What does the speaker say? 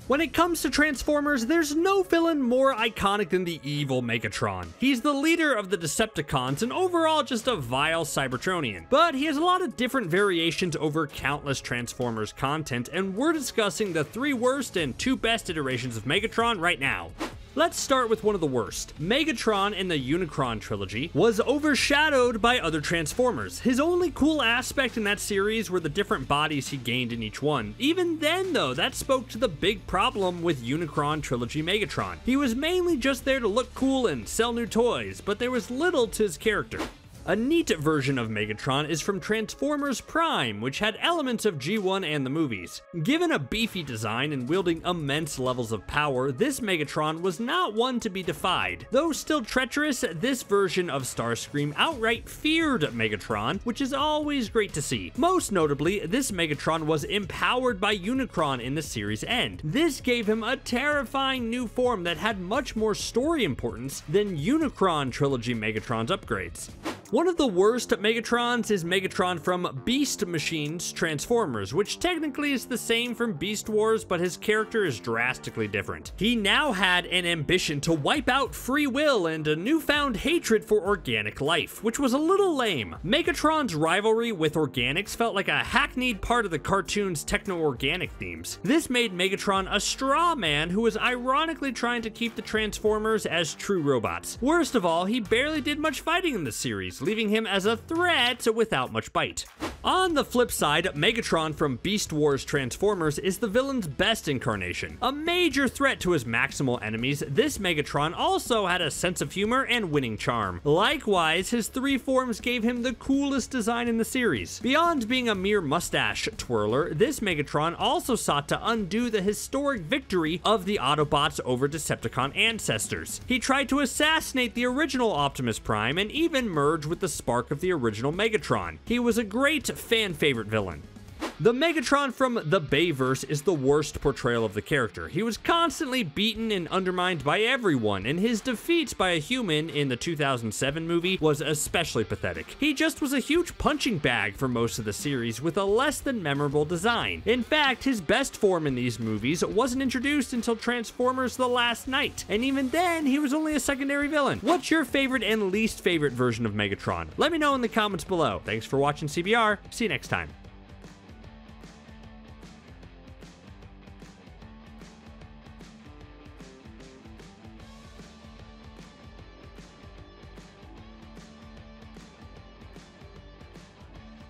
When it comes to Transformers, there's no villain more iconic than the evil Megatron. He's the leader of the Decepticons and overall just a vile Cybertronian. But he has a lot of different variations over countless Transformers content, and we're discussing the 3 worst and 2 best iterations of Megatron right now. Let's start with one of the worst. Megatron in the Unicron trilogy was overshadowed by other Transformers. His only cool aspect in that series were the different bodies he gained in each one. Even then though, that spoke to the big problem with Unicron trilogy Megatron. He was mainly just there to look cool and sell new toys, but there was little to his character. A neat version of Megatron is from Transformers Prime, which had elements of G1 and the movies. Given a beefy design and wielding immense levels of power, this Megatron was not one to be defied. Though still treacherous, this version of Starscream outright feared Megatron, which is always great to see. Most notably, this Megatron was empowered by Unicron in the series end. This gave him a terrifying new form that had much more story importance than Unicron trilogy Megatron's upgrades. One of the worst Megatrons is Megatron from Beast Machines Transformers, which technically is the same from Beast Wars, but his character is drastically different. He now had an ambition to wipe out free will and a newfound hatred for organic life, which was a little lame. Megatron's rivalry with organics felt like a hackneyed part of the cartoon's techno-organic themes. This made Megatron a straw man who was ironically trying to keep the Transformers as true robots. Worst of all, he barely did much fighting in the series, leaving him as a threat without much bite. On the flip side, Megatron from Beast Wars Transformers is the villain's best incarnation. A major threat to his maximal enemies, this Megatron also had a sense of humor and winning charm. Likewise, his 3 forms gave him the coolest design in the series. Beyond being a mere mustache twirler, this Megatron also sought to undo the historic victory of the Autobots over Decepticon ancestors. He tried to assassinate the original Optimus Prime and even merge with the spark of the original Megatron. He was a great fan favorite villain. The Megatron from the Bayverse is the worst portrayal of the character. He was constantly beaten and undermined by everyone, and his defeat by a human in the 2007 movie was especially pathetic. He just was a huge punching bag for most of the series with a less than memorable design. In fact, his best form in these movies wasn't introduced until Transformers The Last Knight, and even then, he was only a secondary villain. What's your favorite and least favorite version of Megatron? Let me know in the comments below. Thanks for watching CBR. See you next time.